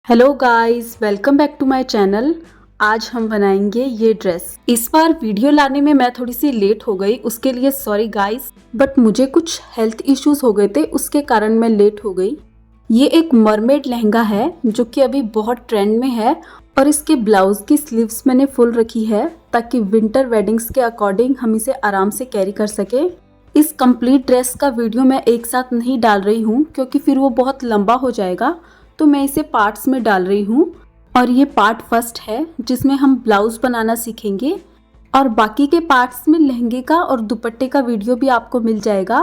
Hello guys, welcome back to my channel. आज हम बनाएंगे ये ड्रेस। इस बार वीडियो लाने में मैं थोड़ी सी लेट हो गई, उसके लिए सॉरी गाइस, बट मुझे कुछ हेल्थ इश्यूज हो गए थे, उसके कारण मैं लेट हो गई। ये एक मरमेड लहंगा है जो कि अभी बहुत ट्रेंड में है और इसके ब्लाउज की स्लीव्स मैंने फुल रखी है ताकि विंटर वेडिंग्स के अकॉर्डिंग हम इसे आराम से कैरी कर सके। इस कंप्लीट ड्रेस का वीडियो मैं एक साथ नहीं डाल रही हूँ क्योंकि फिर वो बहुत लंबा हो जाएगा, तो मैं इसे पार्ट्स में डाल रही हूँ। और ये पार्ट फर्स्ट है जिसमें हम ब्लाउज बनाना सीखेंगे और बाकी के पार्ट्स में लहंगे का और दुपट्टे का वीडियो भी आपको मिल जाएगा।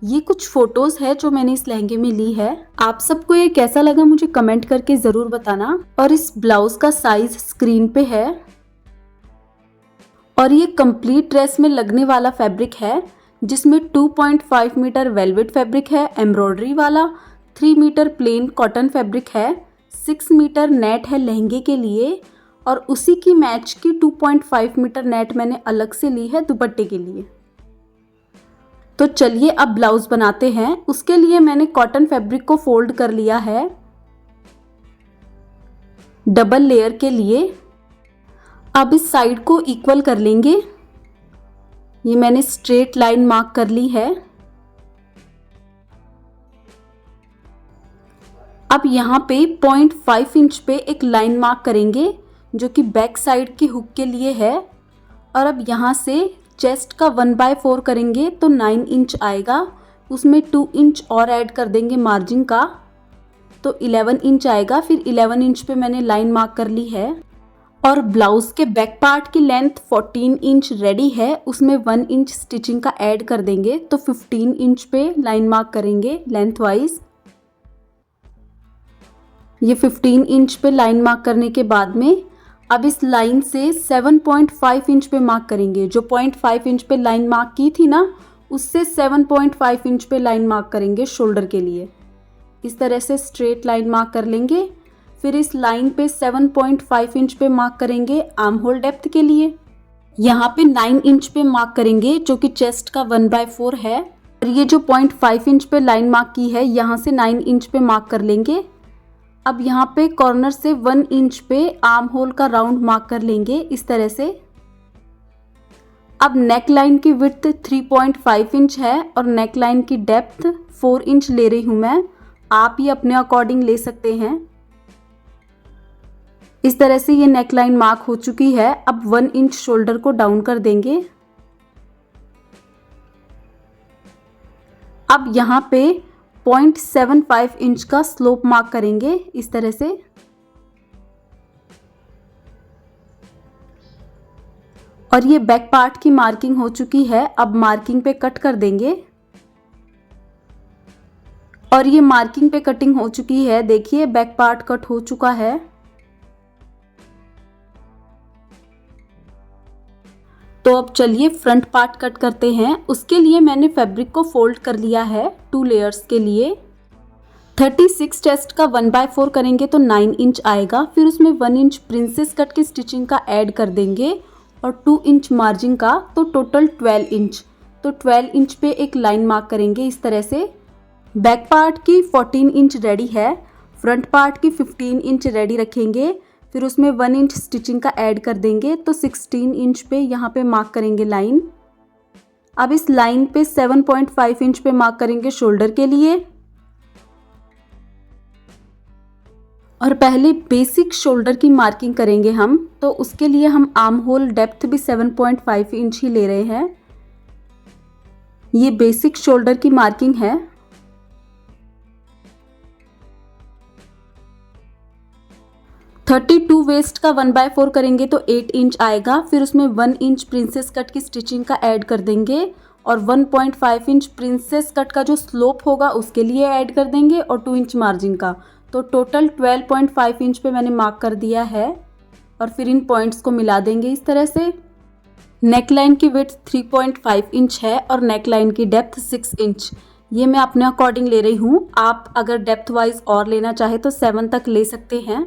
ये कुछ फोटोज है जो मैंने इस लहंगे में ली है। आप सबको ये कैसा लगा मुझे कमेंट करके जरूर बताना। और इस ब्लाउज का साइज स्क्रीन पे है और ये कंप्लीट ड्रेस में लगने वाला फैब्रिक है जिसमें 2.5 मीटर वेलवेट फैब्रिक है एम्ब्रॉयडरी वाला, 3 मीटर प्लेन कॉटन फैब्रिक है, 6 मीटर नेट है लहंगे के लिए और उसी की मैच की 2.5 मीटर नेट मैंने अलग से ली है दुपट्टे के लिए। तो चलिए अब ब्लाउज बनाते हैं। उसके लिए मैंने कॉटन फैब्रिक को फोल्ड कर लिया है डबल लेयर के लिए। अब इस साइड को इक्वल कर लेंगे। ये मैंने स्ट्रेट लाइन मार्क कर ली है। अब यहाँ पे 0.5 इंच पे एक लाइन मार्क करेंगे जो कि बैक साइड के हुक के लिए है। और अब यहाँ से चेस्ट का 1/4 करेंगे तो 9 इंच आएगा, उसमें 2 इंच और ऐड कर देंगे मार्जिन का तो 11 इंच आएगा। फिर 11 इंच पे मैंने लाइन मार्क कर ली है। और ब्लाउज के बैक पार्ट की लेंथ 14 इंच रेडी है, उसमें 1 इंच स्टिचिंग का ऐड कर देंगे तो 15 इंच पे लाइन मार्क करेंगे लेंथ वाइज। ये 15 इंच पे लाइन मार्क करने के बाद में अब इस लाइन से 7.5 इंच पे मार्क करेंगे। जो 0.5 इंच पे लाइन मार्क की थी ना, उससे 7.5 इंच पे लाइन मार्क करेंगे शोल्डर के लिए। इस तरह से स्ट्रेट लाइन मार्क कर लेंगे। फिर इस लाइन पे 7.5 इंच पे मार्क करेंगे आर्म होल डेप्थ के लिए। यहाँ पे 9 इंच पे मार्क करेंगे जो कि चेस्ट का 1/4 है। और ये जो 0.5 इंच पे लाइन मार्क की है, यहाँ से 9 इंच पे मार्क कर लेंगे। अब यहाँ पे कॉर्नर से 1 इंच पे आर्म होल का राउंड मार्क कर लेंगे इस तरह से। अब नेक लाइन की विड्थ 3.5 इंच है और नेक लाइन की डेप्थ 4 इंच ले रही हूँ मैं। आप ये अपने अकॉर्डिंग ले सकते हैं। इस तरह से ये नेक लाइन मार्क हो चुकी है। अब 1 इंच शोल्डर को डाउन कर देंगे। अब यहाँ पे 0.75 इंच का स्लोप मार्क करेंगे इस तरह से। और ये बैक पार्ट की मार्किंग हो चुकी है। अब मार्किंग पे कट कर देंगे। और ये मार्किंग पे कटिंग हो चुकी है, देखिए बैक पार्ट कट हो चुका है। तो अब चलिए फ्रंट पार्ट कट करते हैं। उसके लिए मैंने फैब्रिक को फोल्ड कर लिया है 2 लेयर्स के लिए। 36 चेस्ट का 1/4 करेंगे तो 9 इंच आएगा। फिर उसमें 1 इंच प्रिंसेस कट की स्टिचिंग का ऐड कर देंगे और 2 इंच मार्जिन का तो टोटल 12 इंच। तो 12 इंच पे एक लाइन मार्क करेंगे इस तरह से। बैक पार्ट की 14 इंच रेडी है, फ्रंट पार्ट की 15 इंच रेडी रखेंगे। फिर उसमें 1 इंच स्टिचिंग का ऐड कर देंगे तो 16 इंच पे यहाँ पे मार्क करेंगे लाइन। अब इस लाइन पे 7.5 इंच पे मार्क करेंगे शोल्डर के लिए। और पहले बेसिक शोल्डर की मार्किंग करेंगे हम, तो उसके लिए हम आर्म होल डेप्थ भी 7.5 इंच ही ले रहे हैं। ये बेसिक शोल्डर की मार्किंग है। (32) वेस्ट का 1/4 करेंगे तो 8 इंच आएगा। फिर उसमें 1 इंच प्रिंसेस कट की स्टिचिंग का ऐड कर देंगे और 1.5 इंच प्रिंसेस कट का जो स्लोप होगा उसके लिए ऐड कर देंगे और 2 इंच मार्जिन का। तो टोटल 12.5 इंच पे मैंने मार्क कर दिया है। और फिर इन पॉइंट्स को मिला देंगे इस तरह से। नेक लाइन की विड्थ 3.5 इंच है और नेक लाइन की डेप्थ 6 इंच। ये मैं अपने अकॉर्डिंग ले रही हूँ। आप अगर डेप्थ वाइज और लेना चाहे तो 7 तक ले सकते हैं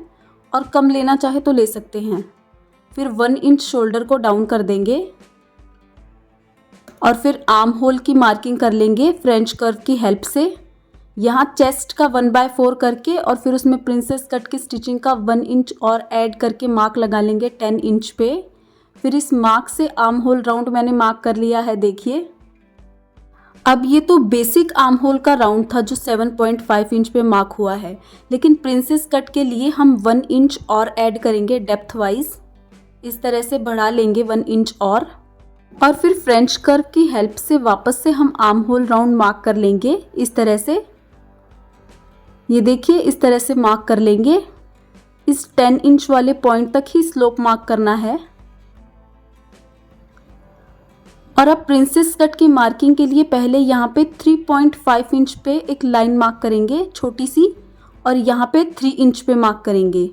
और कम लेना चाहे तो ले सकते हैं। फिर 1 इंच शोल्डर को डाउन कर देंगे और फिर आर्म होल की मार्किंग कर लेंगे फ्रेंच कर्व की हेल्प से। यहाँ चेस्ट का 1/4 करके और फिर उसमें प्रिंसेस कट की स्टिचिंग का 1 इंच और ऐड करके मार्क लगा लेंगे 10 इंच पे। फिर इस मार्क से आर्म होल राउंड मैंने मार्क कर लिया है, देखिए। अब ये तो बेसिक आर्म होल का राउंड था जो 7.5 इंच पे मार्क हुआ है, लेकिन प्रिंसेस कट के लिए हम 1 इंच और ऐड करेंगे डेप्थ वाइज। इस तरह से बढ़ा लेंगे 1 इंच और फिर फ्रेंच कर्व की हेल्प से वापस से हम आर्म होल राउंड मार्क कर लेंगे इस तरह से। ये देखिए, इस तरह से मार्क कर लेंगे। इस 10 इंच वाले पॉइंट तक ही स्लोप मार्क करना है। और अब प्रिंसेस कट की मार्किंग के लिए पहले यहाँ पे 3.5 इंच पे एक लाइन मार्क करेंगे छोटी सी, और यहाँ पे 3 इंच पे मार्क करेंगे।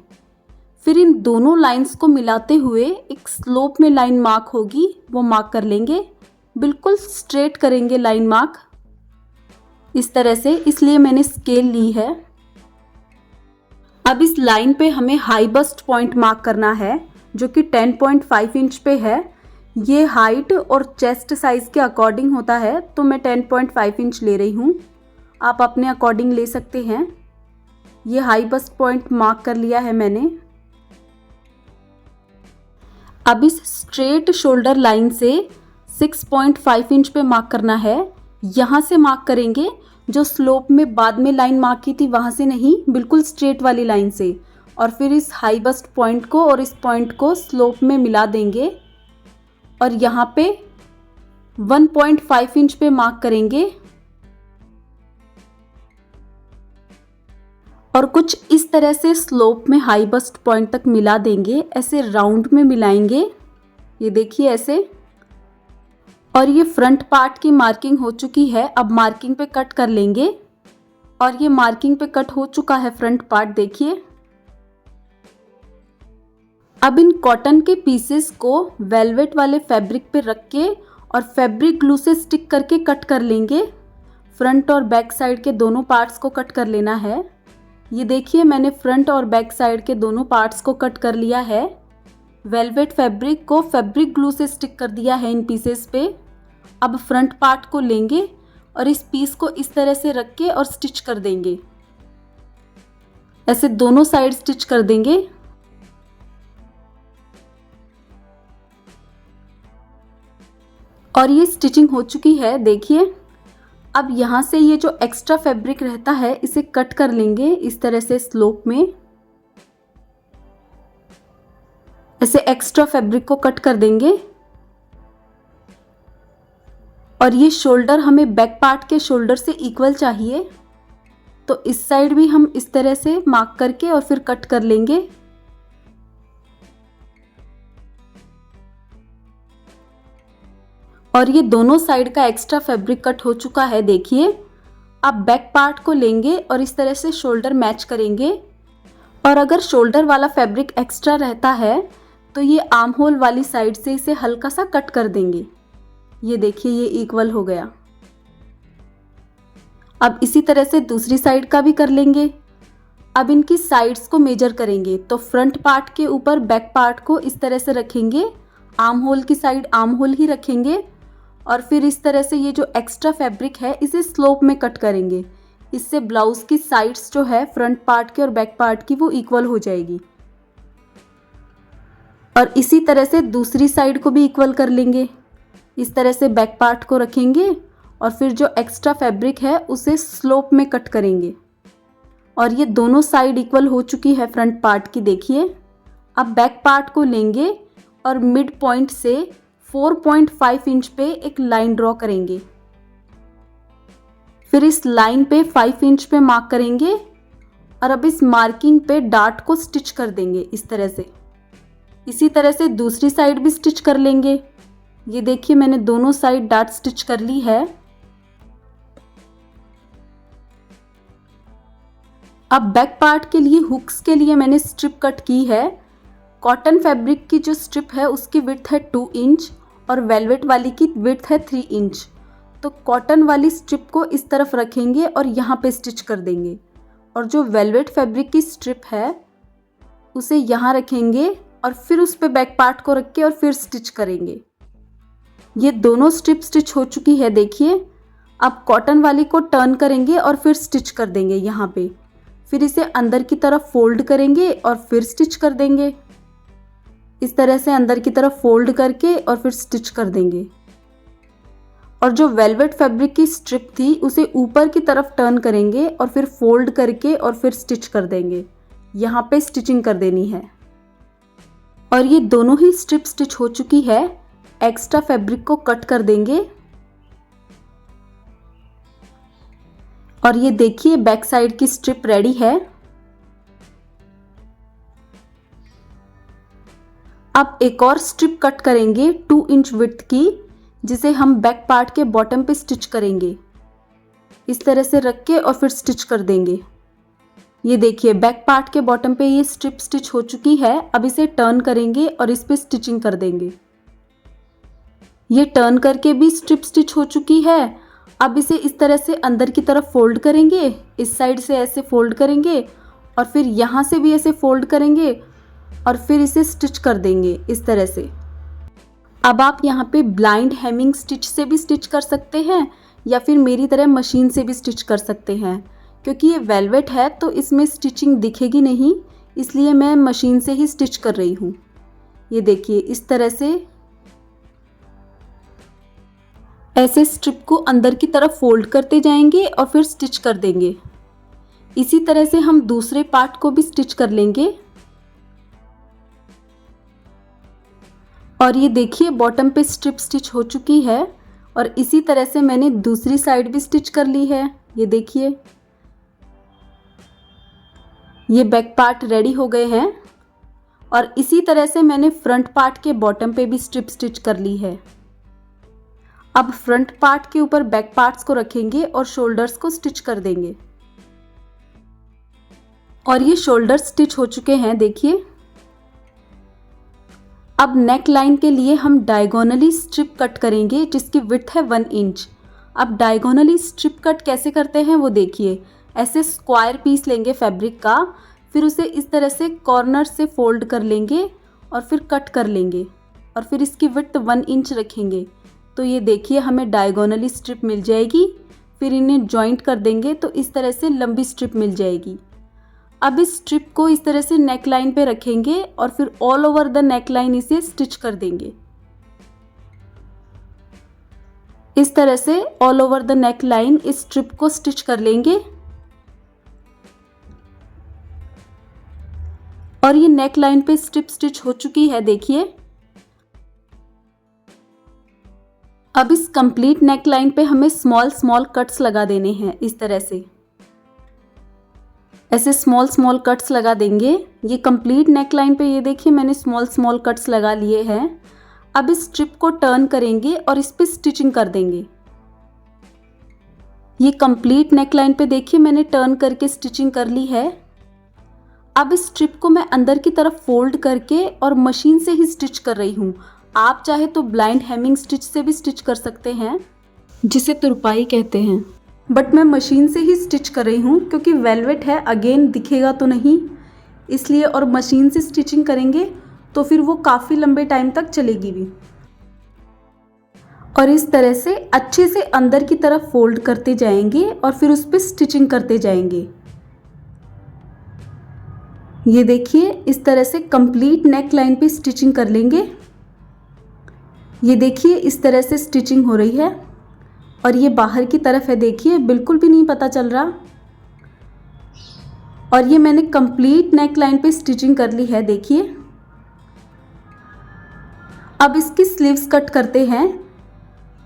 फिर इन दोनों लाइंस को मिलाते हुए एक स्लोप में लाइन मार्क होगी, वो मार्क कर लेंगे। बिल्कुल स्ट्रेट करेंगे लाइन मार्क इस तरह से, इसलिए मैंने स्केल ली है। अब इस लाइन पे हमें हाई बस्ट पॉइंट मार्क करना है जो कि 10.5 इंच पे है। ये हाइट और चेस्ट साइज के अकॉर्डिंग होता है, तो मैं 10.5 इंच ले रही हूँ। आप अपने अकॉर्डिंग ले सकते हैं। ये हाई बस्ट पॉइंट मार्क कर लिया है मैंने। अब इस स्ट्रेट शोल्डर लाइन से 6.5 इंच पे मार्क करना है। यहाँ से मार्क करेंगे, जो स्लोप में बाद में लाइन मार्क की थी वहाँ से नहीं, बिल्कुल स्ट्रेट वाली लाइन से। और फिर इस हाई बस्ट पॉइंट को और इस पॉइंट को स्लोप में मिला देंगे और यहाँ पे 1.5 इंच पे मार्क करेंगे और कुछ इस तरह से स्लोप में हाई बस्ट पॉइंट तक मिला देंगे। ऐसे राउंड में मिलाएंगे, ये देखिए ऐसे। और ये फ्रंट पार्ट की मार्किंग हो चुकी है। अब मार्किंग पे कट कर लेंगे और ये मार्किंग पे कट हो चुका है फ्रंट पार्ट, देखिए। अब इन कॉटन के पीसेस को वेलवेट वाले फैब्रिक पे रख के और फैब्रिक ग्लू से स्टिक करके कट कर लेंगे। फ्रंट और बैक साइड के दोनों पार्ट्स को कट कर लेना है। ये देखिए, मैंने फ्रंट और बैक साइड के दोनों पार्ट्स को कट कर लिया है। वेलवेट फैब्रिक को फैब्रिक ग्लू से स्टिक कर दिया है इन पीसेस पे। अब फ्रंट पार्ट को लेंगे और इस पीस को इस तरह से रख के और स्टिच कर देंगे। ऐसे दोनों साइड स्टिच कर देंगे। और ये स्टिचिंग हो चुकी है, देखिए। अब यहाँ से ये जो एक्स्ट्रा फैब्रिक रहता है इसे कट कर लेंगे इस तरह से स्लोप में। ऐसे एक्स्ट्रा फैब्रिक को कट कर देंगे। और ये शोल्डर हमें बैक पार्ट के शोल्डर से इक्वल चाहिए, तो इस साइड भी हम इस तरह से मार्क करके और फिर कट कर लेंगे। और ये दोनों साइड का एक्स्ट्रा फैब्रिक कट हो चुका है, देखिए। अब बैक पार्ट को लेंगे और इस तरह से शोल्डर मैच करेंगे। और अगर शोल्डर वाला फैब्रिक एक्स्ट्रा रहता है तो ये आर्म होल वाली साइड से इसे हल्का सा कट कर देंगे। ये देखिए, ये इक्वल हो गया। अब इसी तरह से दूसरी साइड का भी कर लेंगे। अब इनकी साइड्स को मेजर करेंगे, तो फ्रंट पार्ट के ऊपर बैक पार्ट को इस तरह से रखेंगे। आर्म होल की साइड आर्म होल ही रखेंगे और फिर इस तरह से ये जो एक्स्ट्रा फैब्रिक है इसे स्लोप में कट करेंगे। इससे ब्लाउज की साइड्स जो है फ्रंट पार्ट की और बैक पार्ट की वो इक्वल हो जाएगी। और इसी तरह से दूसरी साइड को भी इक्वल कर लेंगे। इस तरह से बैक पार्ट को रखेंगे और फिर जो एक्स्ट्रा फैब्रिक है उसे स्लोप में कट करेंगे। और ये दोनों साइड इक्वल हो चुकी है फ्रंट पार्ट की, देखिए। अब बैक पार्ट को लेंगे और मिड पॉइंट से 4.5 इंच पे एक लाइन ड्रॉ करेंगे। फिर इस लाइन पे 5 इंच पे मार्क करेंगे और अब इस मार्किंग पे डार्ट को स्टिच कर देंगे इस तरह से। इसी तरह से दूसरी साइड भी स्टिच कर लेंगे। ये देखिए, मैंने दोनों साइड डार्ट स्टिच कर ली है। अब बैक पार्ट के लिए हुक्स के लिए मैंने स्ट्रिप कट की है। कॉटन फैब्रिक की जो स्ट्रिप है उसकी विड्थ है 2 इंच और वेलवेट वाली की विड्थ है 3 इंच। तो कॉटन वाली स्ट्रिप को इस तरफ रखेंगे और यहाँ पे स्टिच कर देंगे। और जो वेलवेट फैब्रिक की स्ट्रिप है उसे यहाँ रखेंगे और फिर उस पे बैक पार्ट को रख के और फिर स्टिच करेंगे। ये दोनों स्ट्रिप स्टिच हो चुकी है, देखिए। अब कॉटन वाली को टर्न करेंगे और फिर स्टिच कर देंगे यहाँ पे। फिर इसे अंदर की तरफ फोल्ड करेंगे और फिर स्टिच कर देंगे। इस तरह से अंदर की तरफ फोल्ड करके और फिर स्टिच कर देंगे। और जो वेलवेट फैब्रिक की स्ट्रिप थी उसे ऊपर की तरफ टर्न करेंगे और फिर फोल्ड करके और फिर स्टिच कर देंगे। यहाँ पे स्टिचिंग कर देनी है। और ये दोनों ही स्ट्रिप स्टिच हो चुकी है। एक्स्ट्रा फैब्रिक को कट कर देंगे। और ये देखिए बैक साइड की स्ट्रिप रेडी है। अब एक और स्ट्रिप कट करेंगे 2 इंच विड्थ की, जिसे हम बैक पार्ट के बॉटम पे स्टिच करेंगे। इस तरह से रख के और फिर स्टिच कर देंगे। ये देखिए बैक पार्ट के बॉटम पे ये स्ट्रिप स्टिच हो चुकी है। अब इसे टर्न करेंगे और इस पे स्टिचिंग कर देंगे। ये टर्न करके भी स्ट्रिप स्टिच हो चुकी है। अब इसे इस तरह से अंदर की तरफ फोल्ड करेंगे। इस साइड से ऐसे फोल्ड करेंगे और फिर यहाँ से भी ऐसे फोल्ड करेंगे और फिर इसे स्टिच कर देंगे इस तरह से। अब आप यहाँ पे ब्लाइंड हेमिंग स्टिच से भी स्टिच कर सकते हैं या फिर मेरी तरह मशीन से भी स्टिच कर सकते हैं। क्योंकि ये वेलवेट है तो इसमें स्टिचिंग दिखेगी नहीं, इसलिए मैं मशीन से ही स्टिच कर रही हूँ। ये देखिए इस तरह से ऐसे स्ट्रिप को अंदर की तरफ फोल्ड करते जाएंगे और फिर स्टिच कर देंगे। इसी तरह से हम दूसरे पार्ट को भी स्टिच कर लेंगे। और ये देखिए बॉटम पे स्ट्रिप स्टिच हो चुकी है और इसी तरह से मैंने दूसरी साइड भी स्टिच कर ली है। ये देखिए ये बैक पार्ट रेडी हो गए हैं। और इसी तरह से मैंने फ्रंट पार्ट के बॉटम पे भी स्ट्रिप स्टिच कर ली है। अब फ्रंट पार्ट के ऊपर बैक पार्ट्स को रखेंगे और शोल्डर्स को स्टिच कर देंगे। और ये शोल्डर स्टिच हो चुके हैं देखिए। अब नेक लाइन के लिए हम डायगोनली स्ट्रिप कट करेंगे जिसकी विड्थ है 1 इंच। अब डायगोनली स्ट्रिप कट कैसे करते हैं वो देखिए। ऐसे स्क्वायर पीस लेंगे फैब्रिक का, फिर उसे इस तरह से कॉर्नर से फोल्ड कर लेंगे और फिर कट कर लेंगे और फिर इसकी विड्थ 1 इंच रखेंगे। तो ये देखिए हमें डायगोनली स्ट्रिप मिल जाएगी। फिर इन्हें जॉइंट कर देंगे तो इस तरह से लंबी स्ट्रिप मिल जाएगी। अब इस स्ट्रिप को इस तरह से नेक लाइन पे रखेंगे और फिर all over the neck line इसे स्टिच कर देंगे। इस तरह से all over the neck line इस स्ट्रिप को स्टिच कर लेंगे। और ये नेक लाइन पे स्ट्रिप स्टिच हो चुकी है देखिए। अब इस कंप्लीट नेक लाइन पे हमें स्मॉल स्मॉल कट्स लगा देने हैं। इस तरह से ऐसे स्मॉल स्मॉल कट्स लगा देंगे। ये कंप्लीट नेक लाइन पे ये देखिए मैंने स्मॉल स्मॉल कट्स लगा लिए हैं। अब इस स्ट्रिप को टर्न करेंगे और इस पे स्टिचिंग कर देंगे। ये कंप्लीट नेक लाइन पे देखिए मैंने टर्न करके स्टिचिंग कर ली है। अब इस स्ट्रिप को मैं अंदर की तरफ फोल्ड करके और मशीन से ही स्टिच कर रही हूँ। आप चाहे तो ब्लाइंड हेमिंग स्टिच से भी स्टिच कर सकते हैं, जिसे तुरपाई कहते हैं, बट मैं मशीन से ही स्टिच कर रही हूँ क्योंकि वेलवेट है, अगेन दिखेगा तो नहीं इसलिए। और मशीन से स्टिचिंग करेंगे तो फिर वो काफ़ी लंबे टाइम तक चलेगी भी। और इस तरह से अच्छे से अंदर की तरफ फोल्ड करते जाएंगे और फिर उस पर स्टिचिंग करते जाएंगे। ये देखिए इस तरह से कंप्लीट नेक लाइन पे स्टिचिंग कर लेंगे। ये देखिए इस तरह से स्टिचिंग हो रही है और ये बाहर की तरफ है देखिए, बिल्कुल भी नहीं पता चल रहा। और ये मैंने कंप्लीट नेक लाइन पे स्टिचिंग कर ली है देखिए। अब इसकी स्लीव्स कट करते हैं।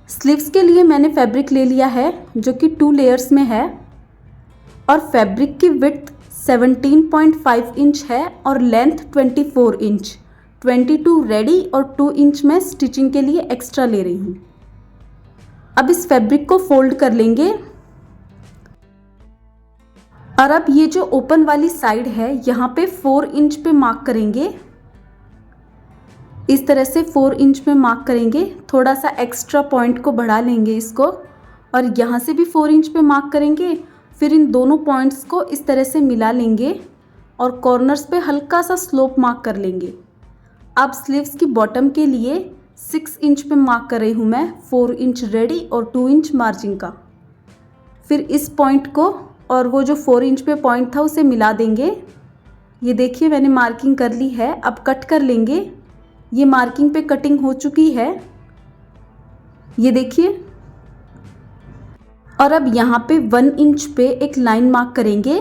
स्लीव्स के लिए मैंने फैब्रिक ले लिया है जो कि 2 लेयर्स में है और फैब्रिक की विड्थ 17.5 इंच है और लेंथ 24 इंच। 22 रेडी और 2 इंच मैं स्टिचिंग के लिए एक्स्ट्रा ले रही हूँ। अब इस फैब्रिक को फोल्ड कर लेंगे और अब ये जो ओपन वाली साइड है यहाँ पे 4 इंच पे मार्क करेंगे। इस तरह से 4 इंच पे मार्क करेंगे। थोड़ा सा एक्स्ट्रा पॉइंट को बढ़ा लेंगे इसको और यहाँ से भी 4 इंच पे मार्क करेंगे। फिर इन दोनों पॉइंट्स को इस तरह से मिला लेंगे और कॉर्नर्स पे हल्का सा स्लोप मार्क कर लेंगे। अब स्लीव्स की बॉटम के लिए 6 इंच पे मार्क कर रही हूँ मैं, 4 इंच रेडी और 2 इंच मार्जिन का। फिर इस पॉइंट को और वो जो 4 इंच पे पॉइंट था उसे मिला देंगे। ये देखिए मैंने मार्किंग कर ली है। अब कट कर लेंगे। ये मार्किंग पे कटिंग हो चुकी है, ये देखिए। और अब यहाँ पे 1 इंच पे एक लाइन मार्क करेंगे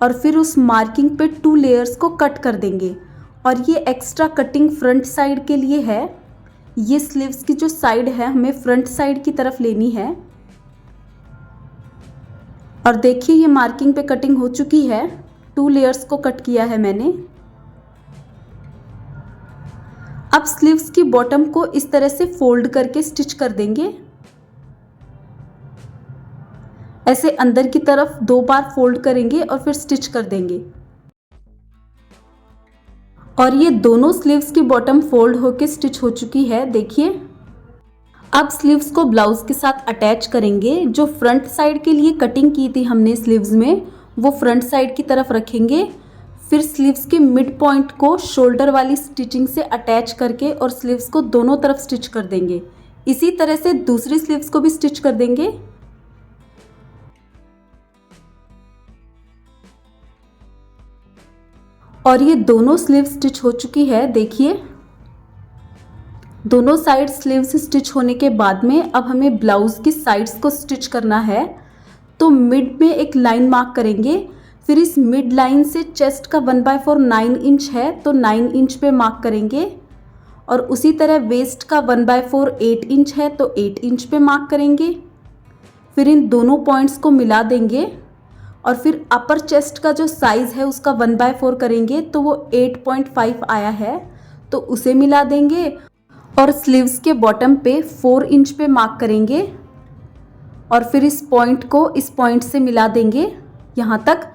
और फिर उस मार्किंग पे 2 लेयर्स को कट कर देंगे। और ये एक्स्ट्रा कटिंग फ्रंट साइड के लिए है। ये स्लीव्स की जो साइड है हमें फ्रंट साइड की तरफ लेनी है। और देखिए ये मार्किंग पे कटिंग हो चुकी है। 2 लेयर्स को कट किया है मैंने। अब स्लीव्स की बॉटम को इस तरह से फोल्ड करके स्टिच कर देंगे। ऐसे अंदर की तरफ 2 बार फोल्ड करेंगे और फिर स्टिच कर देंगे। और ये दोनों स्लीव्स की बॉटम फोल्ड होके स्टिच हो चुकी है, देखिए। अब स्लीव्स को ब्लाउज के साथ अटैच करेंगे। जो फ्रंट साइड के लिए कटिंग की थी हमने स्लीव्स में, वो फ्रंट साइड की तरफ रखेंगे। फिर स्लीव्स के मिड पॉइंट को शोल्डर वाली स्टिचिंग से अटैच करके और स्लीव्स को दोनों तरफ स्टिच कर देंगे। इसी तरह से दूसरी स्लीव्स को भी स्टिच कर देंगे। और ये दोनों स्लीव स्टिच हो चुकी है, देखिए। दोनों साइड स्लीव्स स्टिच होने के बाद में अब हमें ब्लाउज की साइड्स को स्टिच करना है। तो मिड में एक लाइन मार्क करेंगे। फिर इस मिड लाइन से चेस्ट का 1/4 9 इंच है, तो 9 इंच पे मार्क करेंगे। और उसी तरह वेस्ट का 1/4 8 इंच है, तो 8 इंच पे मार्क करेंगे। फिर इन दोनों पॉइंट्स को मिला देंगे। और फिर अपर चेस्ट का जो साइज़ है उसका 1/4 करेंगे, तो वो 8.5 आया है, तो उसे मिला देंगे। और स्लीव्स के बॉटम पे 4 इंच पे मार्क करेंगे। और फिर इस पॉइंट को इस पॉइंट से मिला देंगे यहाँ तक।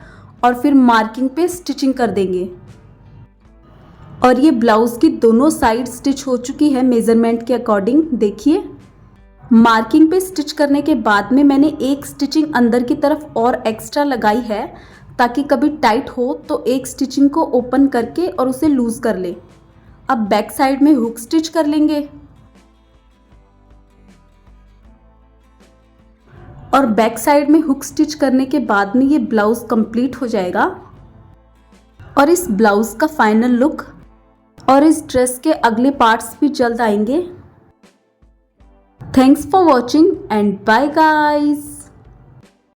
और फिर मार्किंग पे स्टिचिंग कर देंगे। और ये ब्लाउज़ की दोनों साइड स्टिच हो चुकी है मेज़रमेंट के अकॉर्डिंग, देखिए। मार्किंग पे स्टिच करने के बाद में मैंने एक स्टिचिंग अंदर की तरफ और एक्स्ट्रा लगाई है, ताकि कभी टाइट हो तो एक स्टिचिंग को ओपन करके और उसे लूज़ कर ले। अब बैक साइड में हुक स्टिच कर लेंगे। और बैक साइड में हुक स्टिच करने के बाद में ये ब्लाउज़ कंप्लीट हो जाएगा। और इस ब्लाउज़ का फाइनल लुक और इस ड्रेस के अगले पार्ट्स भी जल्द आएंगे। Thanks for watching and bye guys.